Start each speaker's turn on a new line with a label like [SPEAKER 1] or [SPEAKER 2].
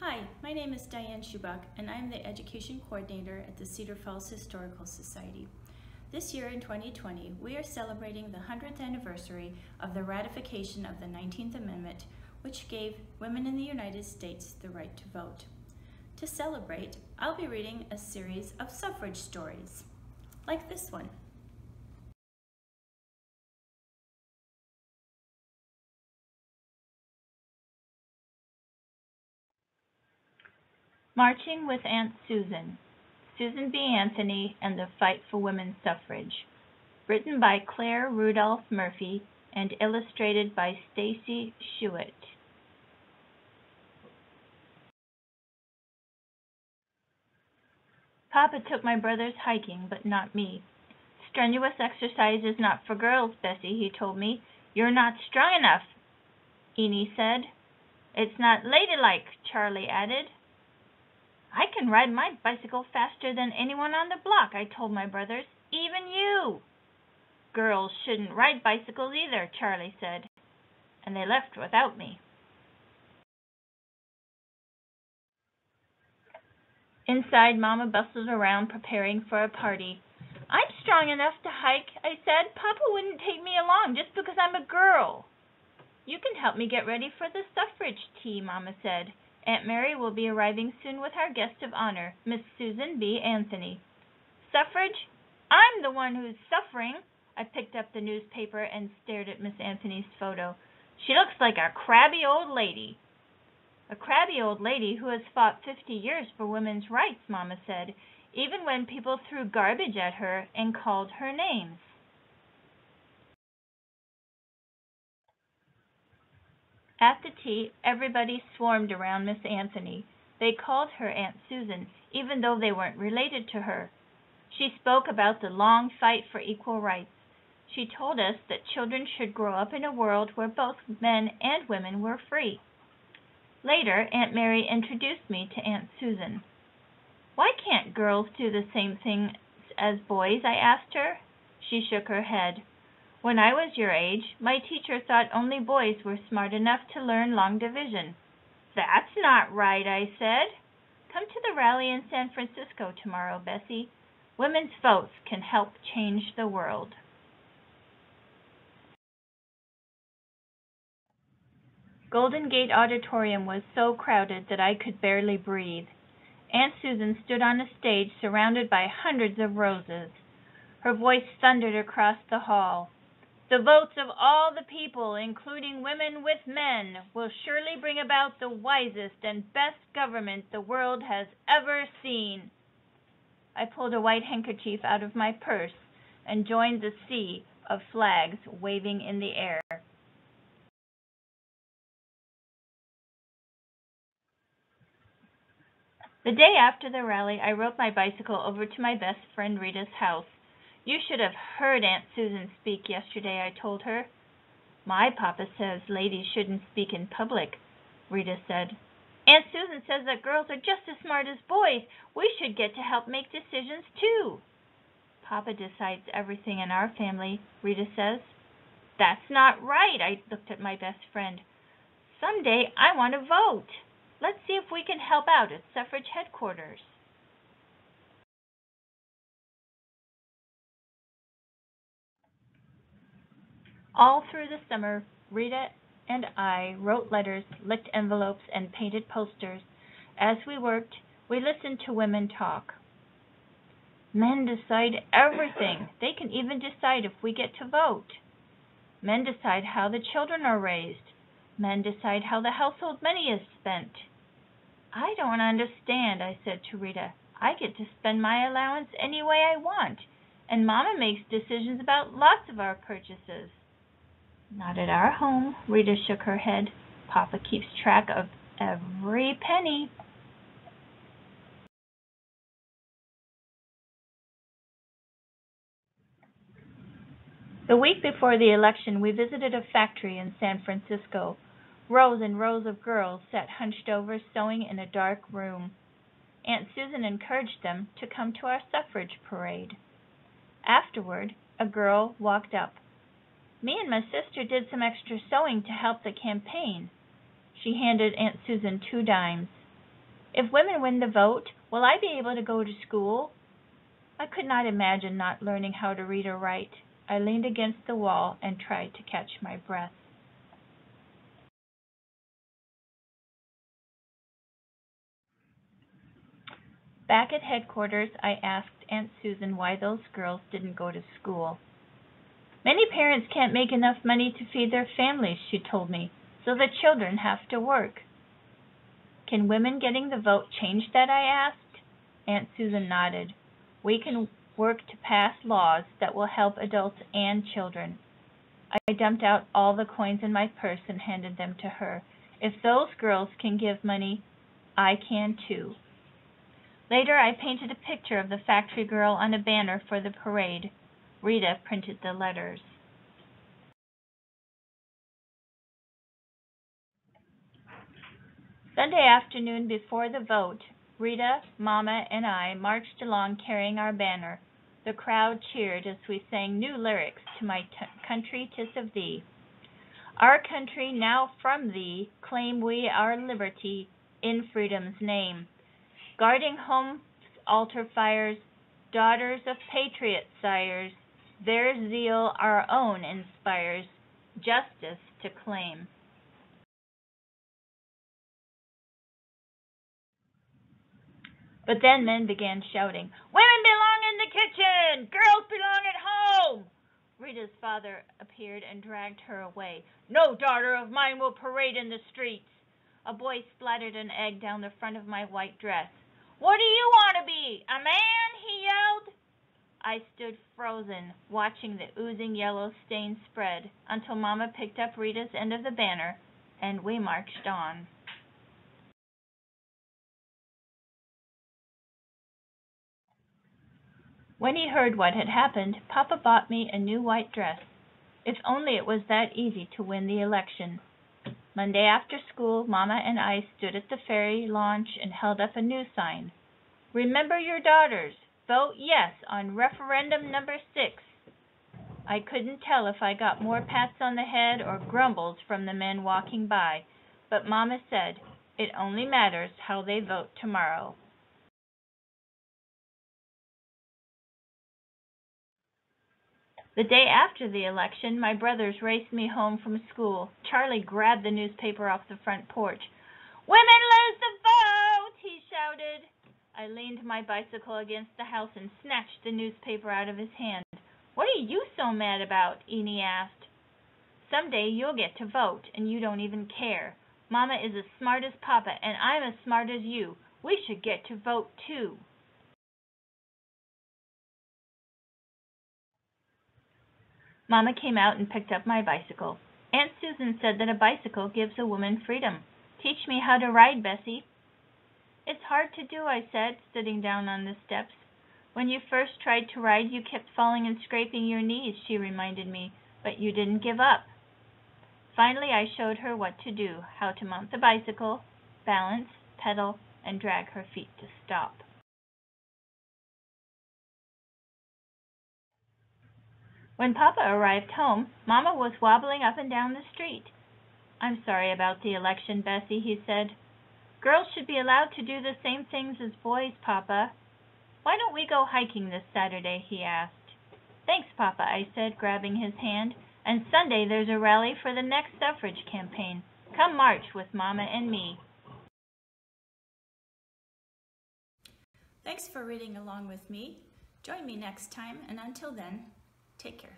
[SPEAKER 1] Hi, my name is Diane Schubach, and I'm the Education Coordinator at the Cedar Falls Historical Society. This year in 2020, we are celebrating the 100th anniversary of the ratification of the 19th Amendment, which gave women in the United States the right to vote. To celebrate, I'll be reading a series of suffrage stories, like this one. Marching with Aunt Susan, Susan B. Anthony and the Fight for Women's Suffrage. Written by Claire Rudolph Murphy and illustrated by Stacy Schuett. Papa took my brothers hiking, but not me. Strenuous exercise is not for girls, Bessie, he told me. You're not strong enough, Eenie said. It's not ladylike, Charlie added. I can ride my bicycle faster than anyone on the block, I told my brothers, even you. Girls shouldn't ride bicycles either, Charlie said, and they left without me. Inside, Mama bustled around preparing for a party. I'm strong enough to hike, I said. Papa wouldn't take me along just because I'm a girl. You can help me get ready for the suffrage tea, Mama said. Aunt Mary will be arriving soon with our guest of honor, Miss Susan B. Anthony. Suffrage? I'm the one who's suffering. I picked up the newspaper and stared at Miss Anthony's photo. She looks like a crabby old lady. A crabby old lady who has fought 50 years for women's rights, Mama said, even when people threw garbage at her and called her names. At the tea, everybody swarmed around Miss Anthony. They called her Aunt Susan, even though they weren't related to her. She spoke about the long fight for equal rights. She told us that children should grow up in a world where both men and women were free. Later, Aunt Mary introduced me to Aunt Susan. Why can't girls do the same thing as boys? I asked her. She shook her head. When I was your age, my teacher thought only boys were smart enough to learn long division. That's not right, I said. Come to the rally in San Francisco tomorrow, Bessie. Women's votes can help change the world. Golden Gate Auditorium was so crowded that I could barely breathe. Aunt Susan stood on a stage surrounded by hundreds of roses. Her voice thundered across the hall. The votes of all the people, including women with men, will surely bring about the wisest and best government the world has ever seen. I pulled a white handkerchief out of my purse and joined the sea of flags waving in the air. The day after the rally, I rode my bicycle over to my best friend Rita's house. You should have heard Aunt Susan speak yesterday, I told her. My papa says ladies shouldn't speak in public, Rita said. Aunt Susan says that girls are just as smart as boys. We should get to help make decisions, too. Papa decides everything in our family, Rita says. That's not right, I looked at my best friend. Someday I want to vote. Let's see if we can help out at suffrage headquarters. All through the summer, Rita and I wrote letters, licked envelopes, and painted posters. As we worked, we listened to women talk. Men decide everything. They can even decide if we get to vote. Men decide how the children are raised. Men decide how the household money is spent. I don't understand, I said to Rita. I get to spend my allowance any way I want, and Mama makes decisions about lots of our purchases. Not at our home, Rita shook her head. Papa keeps track of every penny. The week before the election, we visited a factory in San Francisco. Rows and rows of girls sat hunched over, sewing in a dark room. Aunt Susan encouraged them to come to our suffrage parade. Afterward, a girl walked up. Me and my sister did some extra sewing to help the campaign. She handed Aunt Susan 2 dimes. If women win the vote, will I be able to go to school? I could not imagine not learning how to read or write. I leaned against the wall and tried to catch my breath. Back at headquarters, I asked Aunt Susan why those girls didn't go to school. Many parents can't make enough money to feed their families, she told me, so the children have to work. Can women getting the vote change that, I asked? Aunt Susan nodded. We can work to pass laws that will help adults and children. I dumped out all the coins in my purse and handed them to her. If those girls can give money, I can too. Later, I painted a picture of the factory girl on a banner for the parade. Rita printed the letters. Sunday afternoon before the vote, Rita, Mama, and I marched along carrying our banner. The crowd cheered as we sang new lyrics to My Country 'Tis of Thee. Our country, now from thee, claim we our liberty in freedom's name. Guarding home's altar fires, daughters of patriot sires, their zeal our own inspires, justice to claim. But then men began shouting, "Women belong in the kitchen! Girls belong at home!" Rita's father appeared and dragged her away. "No daughter of mine will parade in the streets." A boy splattered an egg down the front of my white dress. "What do you want to be, a man?" he yelled. I stood frozen, watching the oozing yellow stain spread, until Mama picked up Rita's end of the banner, and we marched on. When he heard what had happened, Papa bought me a new white dress. If only it was that easy to win the election. Monday after school, Mama and I stood at the ferry launch and held up a new sign. "Remember your daughters. Vote yes on referendum number 6. I couldn't tell if I got more pats on the head or grumbles from the men walking by, but Mama said, "It only matters how they vote tomorrow." The day after the election, my brothers raced me home from school. Charlie grabbed the newspaper off the front porch. "Women lose the vote!" he shouted. I leaned my bicycle against the house and snatched the newspaper out of his hand. "What are you so mad about?" Eni asked. "Someday you'll get to vote, and you don't even care. Mama is as smart as Papa, and I'm as smart as you. We should get to vote, too." Mama came out and picked up my bicycle. Aunt Susan said that a bicycle gives a woman freedom. "Teach me how to ride, Bessie." "It's hard to do," I said, sitting down on the steps. "When you first tried to ride, you kept falling and scraping your knees," she reminded me, "but you didn't give up." Finally, I showed her what to do, how to mount the bicycle, balance, pedal, and drag her feet to stop. When Papa arrived home, Mama was wobbling up and down the street. "I'm sorry about the election, Bessie," he said. "Girls should be allowed to do the same things as boys, Papa." "Why don't we go hiking this Saturday?" he asked. "Thanks, Papa," I said, grabbing his hand. "And Sunday there's a rally for the next suffrage campaign. Come march with Mama and me." Thanks for reading along with me. Join me next time, and until then, take care.